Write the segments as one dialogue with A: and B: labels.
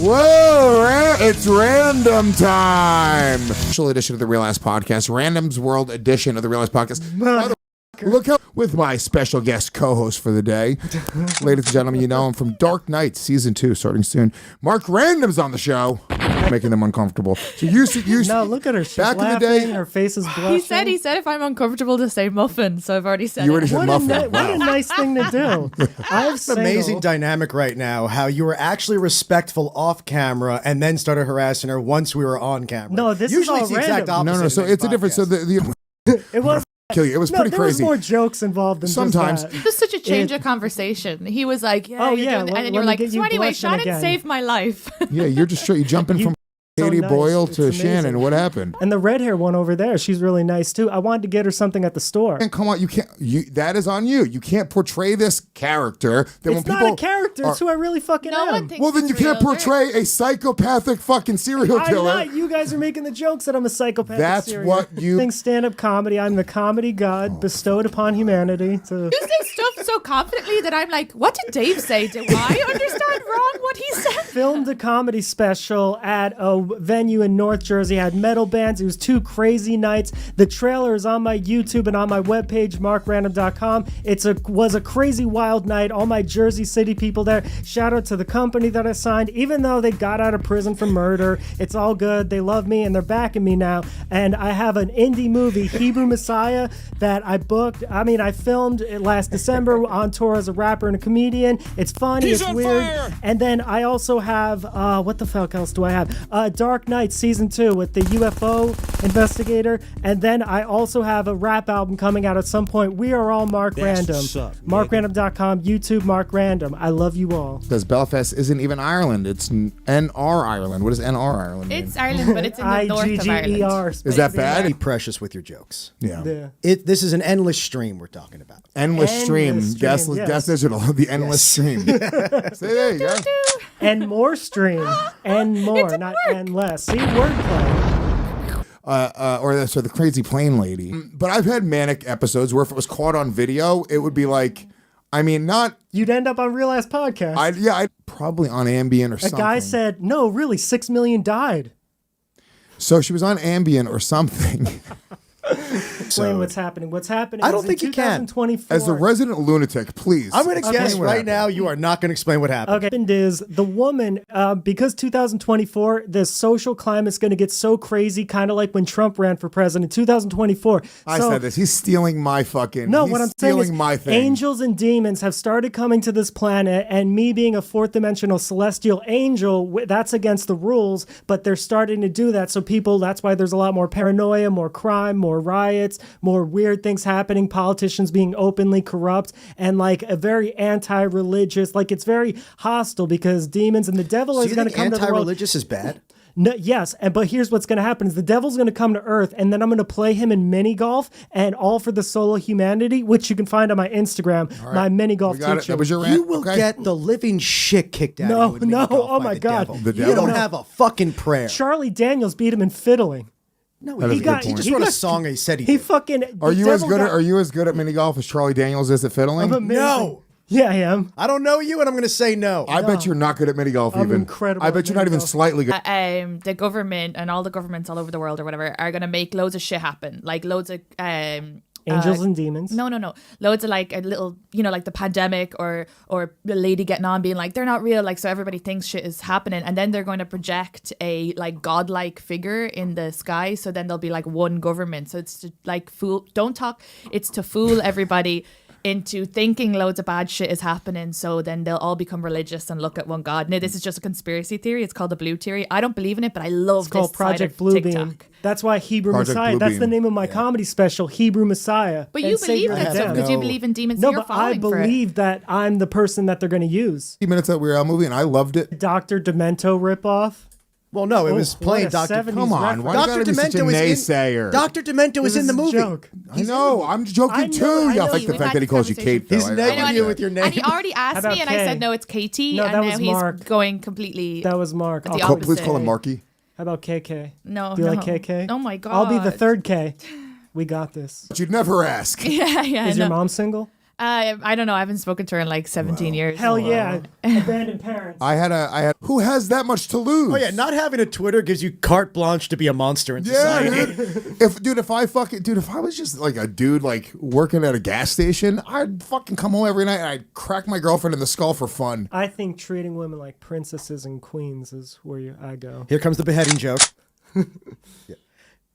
A: Whoa, it's random time. Special edition of the Real Ass Podcast, Random's World edition of the Real Ass Podcast. Look out with my special guest co-host for the day. Ladies and gentlemen, you know him from Dark Knight Season 2, starting soon. Mark Random's on the show, making them uncomfortable. So you
B: no, look at her. She's
A: back
B: laughing,
A: in the day,
B: her face is blushing.
C: He said if I'm uncomfortable to say muffin, so I've already said
A: you already
C: it.
A: said muffin.
B: What a nice thing to do.
D: It's an amazing dynamic right now, how you were actually respectful off camera and then started harassing her once we were on camera.
B: No, this
D: Usually
B: is all
D: it's the exact
B: random.
D: opposite.
A: No, so it's a difference. So
B: It was
A: kill you. It was pretty
B: there
A: crazy.
B: was more jokes involved than
A: Sometimes.
B: just that.
C: It was such a change of conversation. He was like, yeah,
B: Oh,
C: you're
B: yeah,
C: doing that.
B: let-
C: And then
B: let
C: you're
B: me
C: like,
B: get
C: so
B: you
C: anyway,
B: blushing
C: Shannon
B: again.
C: saved my life.
A: Yeah, you're just you jumping from
B: so
A: Katie
B: nice.
A: Boyle
B: It's
A: to
B: amazing.
A: Shannon. What happened?
B: And the red hair one over there, she's really nice too. I wanted to get her something at the store.
A: And come on, you can't. That is on you. You can't portray this character. That when
B: It's
A: people
B: not a character. It's who I really fucking
C: No
B: am.
C: one thinks
A: Well, then
C: it's
A: you can't
C: real.
A: portray a psychopathic fucking serial
B: I'm
A: killer.
B: not. You guys are making the jokes that I'm a psychopath.
A: That's what you-
B: think stand-up comedy. I'm the comedy god bestowed upon humanity.
C: You say stuff so confidently that I'm like, what did Dave say? Do I understand wrong what he said?
B: Filmed a comedy special at a venue in North Jersey. Had metal bands. It was 2 crazy nights. The trailer is on my YouTube and on my webpage, markrandom.com. Was a crazy wild night. All my Jersey City people there. Shout out to the company that I signed. Even though they got out of prison for murder, it's all good. They love me and they're backing me now. And I have an indie movie, Hebrew Messiah, that I booked. I filmed it last December on tour as a rapper and a comedian. It's funny. It's weird.
A: Fire!
B: And then I also have, what the fuck else do I have? Dark Knight Season 2 with the UFO investigator. And then I also have a rap album coming out at some point. We are all Mark Random. MarkRandom.com, YouTube, Mark Random. I love you all.
A: Because Belfast isn't even Ireland. It's NR Ireland. What does NR Ireland mean?
C: It's Ireland, but it's in the north of Ireland.
B: IGGER.
A: Is that bad?
D: Be precious with your jokes.
A: Yeah.
B: Yeah.
D: This is an endless stream we're talking about.
A: Endless stream.
B: Endless
A: Gas
B: stream, yes.
A: Digital. The endless stream. Say there you go.
B: And more stream. And more, not and less. See, wordplay.
A: Or the crazy plane lady. But I've had manic episodes where if it was caught on video, it would be like, not.
B: You'd end up on Real Ass Podcast.
A: I'd probably on Ambien or something.
B: A guy said, no, really, 6 million died.
A: So she was on Ambien or something.
B: Explain what's happening. What's happening
D: I don't
B: is
D: think
B: in
D: you can.
B: 2024.
A: As the resident lunatic, please.
D: I'm going to guess
A: explain what
D: right
A: happened.
D: now you are not going to explain what happened.
B: Okay, what happened is the woman, because 2024, the social climate's going to get so crazy, kind of like when Trump ran for president. 2024.
A: I said this. He's stealing my fucking.
B: No,
A: he's
B: what I'm saying is
A: my thing.
B: angels and demons have started coming to this planet, and me being a 4th dimensional celestial angel, that's against the rules, but they're starting to do that. So people, that's why there's a lot more paranoia, more crime, more riots, more weird things happening, politicians being openly corrupt, and like a very anti-religious, like it's very hostile because demons and the devil
D: So
B: is
D: you
B: going to
D: think
B: come to the world.
D: anti-religious is bad?
B: No, yes, but here's what's going to happen is the devil's going to come to Earth, and then I'm going to play him in mini golf, and all for the soul of humanity, which you can find on my Instagram, my mini golf
A: We got it.
B: teacher.
A: That was your rant.
D: You will
A: Okay.
D: get the living shit kicked out
B: No,
D: of you. with
B: no,
D: mini golf
B: oh
D: by
B: my
D: the
B: God.
D: devil.
A: The
D: You
A: devil?
D: don't have a fucking prayer.
B: Charlie Daniels beat him in fiddling.
D: No,
A: That is
D: he
A: a good
D: got. He
A: point.
D: just wrote a song and he said he
B: He
D: did.
B: fucking.
A: Are
B: the
A: you as
B: devil
A: good?
B: got-
A: Are you as good at mini golf as Charlie Daniels is at fiddling?
B: I'm amazing.
D: No.
B: Yeah, I am.
D: I don't know you, and I'm going to say no.
A: I bet you're not good at mini golf.
B: I'm
A: even
B: incredible
A: I
B: at
A: bet you're
B: mini
A: not even
B: golf.
A: slightly good.
C: The government and all the governments all over the world or whatever are going to make loads of shit happen. Like loads of...
B: Angels and demons.
C: No. Loads of like a little, like the pandemic or the lady getting on being like, they're not real. Like, so everybody thinks shit is happening. And then they're going to project a like godlike figure in the sky. So then there'll be like one government. So it's to like it's to fool everybody into thinking loads of bad shit is happening, so then they'll all become religious and look at one God. Now, this is just a conspiracy theory. It's called the Blue Theory. I don't believe in it, but I love
B: It's called
C: this
B: Project
C: side of
B: Bluebeam.
C: TikTok.
B: That's why Hebrew
A: Project
B: Messiah. That's the
A: Bluebeam.
B: name of my comedy special, Hebrew Messiah.
C: But
B: And
C: you
B: say
C: believe
B: you're
C: that
B: the
C: stuff
B: devil.
C: because you believe in demons.
B: No,
C: and you're
B: but I
C: falling for it.
B: believe that I'm the person that they're going to use.
A: 50 minutes that we were out movie, and I loved it.
B: Dr. Demento ripoff.
D: Well, no, it was
B: what
D: playing
B: a
D: Dr.
B: 70s
A: Come on,
B: reference.
A: why you gotta be such a naysayer?
D: Dr. Demento is in the
B: This is
D: movie.
B: a joke.
A: I know. I'm joking
B: I know,
A: too.
B: I
A: Yeah,
B: know.
A: I like the
C: We've
A: fact
C: had
A: that he calls you
C: conversation.
A: Kate. Though.
D: He's
A: I
D: negging
A: like
D: you
A: that.
D: with your name.
C: And he already asked
B: about
C: me, and
B: Kay?
C: I said, no, it's KT.
B: No,
C: and
B: that
C: now
B: was
C: he's
B: Mark.
C: going completely...
B: That was Mark.
C: The
B: I'll
C: opposite.
A: Please call him Marky.
B: How about KK?
C: No,
B: Do you
C: no.
B: like KK?
C: Oh, my God.
B: I'll be the third K. We got this.
A: But you'd never ask.
C: Yeah,
B: Is
C: no.
B: your mom single?
C: I don't know. I haven't spoken to her in like 17 years.
B: Hell yeah. Abandoned parents.
A: I had. Who has that much to lose?
D: Oh yeah, not having a Twitter gives you carte blanche to be a monster in
A: Yeah,
D: society.
A: dude. If I was just like a dude like working at a gas station, I'd fucking come home every night and I'd crack my girlfriend in the skull for fun.
B: I think treating women like princesses and queens is where I go.
D: Here comes the beheading joke.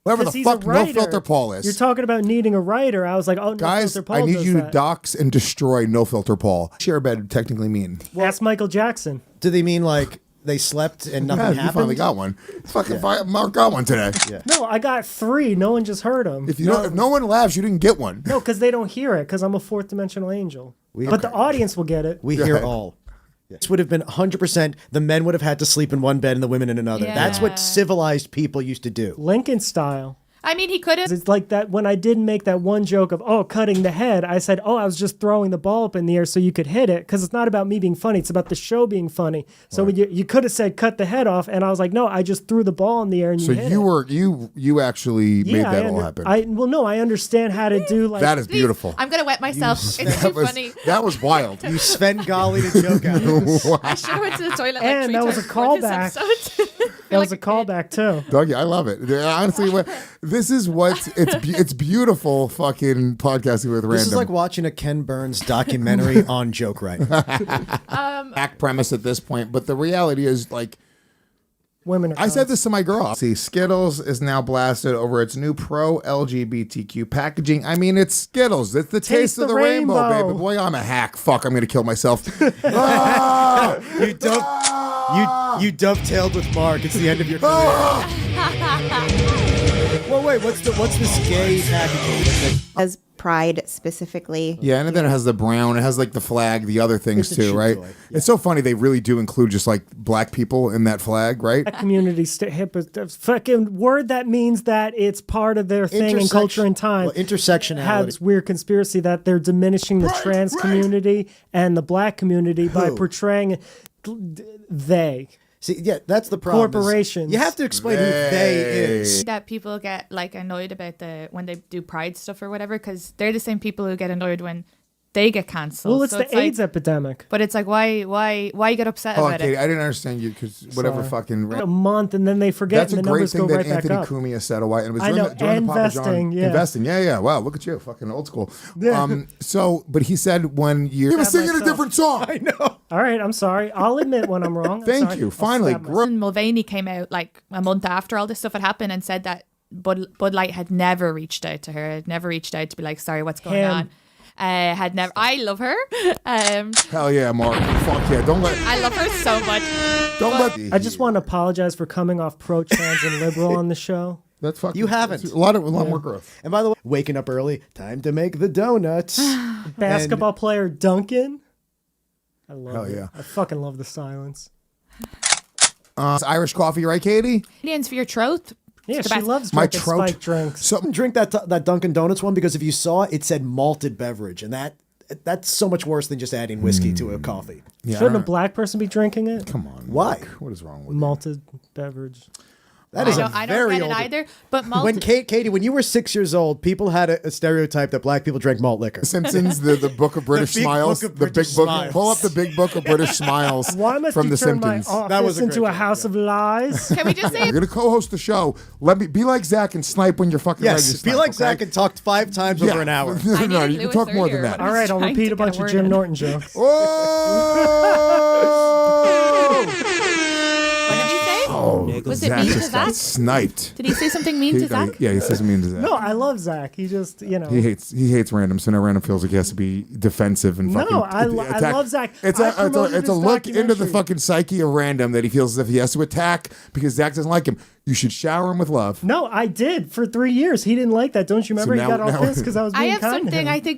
A: Whatever
B: Because
A: the
B: he's a
A: fuck No
B: writer.
A: Filter Paul is.
B: You're talking about needing a writer. I was like, oh, No
A: Guys,
B: Filter Paul
A: I need
B: does
A: you to
B: that.
A: dox and destroy No Filter Paul. Share bed technically mean.
B: Ask Michael Jackson.
D: Do they mean like they slept and nothing
A: Yeah, you
D: happened?
A: finally got one. Fucking Mark got one today.
D: Yeah.
B: No, I got 3. No one just heard him.
A: If no one laughs, you didn't get one.
B: No, because they don't hear it, because I'm a 4th dimensional angel. But the audience will get it.
D: We hear all. This would have been 100%. The men would have had to sleep in one bed and the women in another.
C: Yeah.
D: That's what civilized people used to do.
B: Lincoln style.
C: I mean, he could have.
B: It's like that when I did make that one joke of, cutting the head, I said, I was just throwing the ball up in the air so you could hit it. Because it's not about me being funny. It's about the show being funny. So when you could have said, cut the head off. And I was like, no, I just threw the ball in the air and
A: So
B: you hit
A: you
B: it.
A: were you actually made that all happen.
B: I understand how to do like.
A: That is
C: Please,
A: beautiful.
C: I'm gonna wet myself. It's too funny.
A: That was wild.
D: You Sven-Golly the joke out.
C: I should have went to the toilet like
B: And
C: 3
B: that was
C: times
B: a
C: before this
B: callback.
C: episode.
B: That was a callback too.
A: Dougie, I love it. Honestly, this is what it's beautiful fucking podcasting with Random.
D: This is like watching a Ken Burns documentary on joke writing.
A: back premise at this point, but the reality is like
B: Women are
A: I said this to my girl. See, Skittles is now blasted over its new pro LGBTQ packaging. I mean, it's Skittles. It's the taste of
B: the
A: the rainbow,
B: rainbow.
A: baby. Boy, I'm a hack. Fuck, I'm gonna kill myself. Ah!
D: You dovetailed with Mark. It's the end of your career. Well, wait. What's this gay packaging?
E: As Pride specifically.
A: Yeah, and then it has the brown. It has like the flag, the other things
D: It's a
A: too,
D: cheap
A: right?
D: toy.
A: It's so funny. They really do include just like black people in that flag, right?
B: community hip fucking word that means that it's part of their thing in culture and time.
D: Well, intersectionality.
B: Has weird conspiracy that they're diminishing the trans community and the black community by
D: Who?
B: portraying they.
D: See, yeah, that's the problem. is
B: Corporations.
D: You have to explain who they is.
C: that people get like annoyed about when they do pride stuff or whatever, because they're the same people who get annoyed when they get cancelled.
B: Well, it's
C: So
B: the AIDS
C: like,
B: epidemic.
C: but it's like why get upset
A: Hold on,
C: about
A: Katie.
C: it?
A: I didn't understand you because whatever
B: Sorry.
A: fucking.
B: A month and then they forget
A: That's
B: and
A: a
B: the
A: great
B: numbers
A: thing
B: go
A: that
B: right back
A: Anthony
B: up.
A: Cumia said a while. And it was
B: I know,
A: during the Papa John
B: investing, yeah.
A: investing. Yeah. Wow, look at you, fucking old school.
B: Yeah.
A: But he said when you were singing a
B: myself.
A: different song.
D: I know.
B: All right, I'm sorry. I'll admit when I'm wrong. I'm
A: Thank
B: sorry.
A: you.
B: I'll
A: Finally,
B: slap myself.
C: And Mulvaney came out like a month after all this stuff had happened and said that Bud Light had never reached out to her, had never reached out to be like, sorry, what's going
B: Him.
C: on? Had never. I love her.
A: Hell yeah, Mark. Fuck yeah. Don't let.
C: I love her so much.
A: Don't let.
B: I just want to apologize for coming off pro-trans and liberal on the show.
A: That's fucking.
D: You haven't.
A: A lot more growth.
D: And by the way, waking up early, time to make the donuts.
B: Basketball player Duncan. I love
A: Hell
B: it.
A: yeah.
B: I fucking love the silence.
A: It's Irish coffee, right, Katie?
C: Indians for your throat.
B: Yeah,
C: It's the
B: she
C: best.
B: loves
A: My
B: drinking
A: throat.
B: spiked drinks.
A: Something.
D: Drink that Dunkin' Donuts one because if you saw it, it said malted beverage, and that's so much worse than just adding whiskey to a coffee.
A: Yeah, I
B: Shouldn't a
A: don't-
B: black person be drinking it?
A: Come on.
D: Why?
A: Mark. What is wrong with you?
B: Malted beverage.
D: That is
C: I don't
D: very
C: get
D: old.
C: it either. But
D: When
C: malted.
D: Katie, when you were 6 years old, people had a stereotype that black people drank malt liquor.
A: Simpsons, the book of British
D: big
A: Smiles,
D: book of
A: the
D: British
A: big book.
D: Smiles.
A: Pull up the big book of British Smiles
B: Why must
A: from
B: you
A: the
B: turn
A: Simpsons.
B: my office
D: That was a
B: into
D: great
B: a
D: joke,
B: house of lies?
C: Can we just say
A: You're gonna co-host the show. Be like Zach and snipe when you're fucking ready to
D: Yes, be
A: snipe,
D: like
A: okay?
D: Zach and talked 5 times over an hour.
A: No,
C: I
A: no,
C: needed
A: you can
C: Lewis
A: talk more than
C: earlier.
A: that.
B: All right, I'll
C: trying
B: repeat
C: to
B: a bunch
C: get a
B: of
C: word
B: Jim
C: in.
B: Norton jokes.
C: What did he say?
A: Oh,
C: Was it
A: Zach
C: mean to
A: just got
C: Zach?
A: sniped.
C: Did he say something mean to Zach?
A: Yeah, he says something mean to Zach.
B: No, I love Zach. He just,
A: He hates Random, so now Random feels like he has to be defensive and
B: No,
A: fucking
B: I
A: attack.
B: love Zach.
A: It's
B: I
A: a
B: promoted his
A: look into the
B: documentary.
A: fucking psyche of Random that he feels as if he has to attack because Zach doesn't like him. You should shower him with love.
B: No, I did for 3 years. He didn't like that. Don't you remember?
A: So
B: He got all
A: now-
B: pissed because I was being
C: I have
B: kind to
C: something
B: him.
C: I think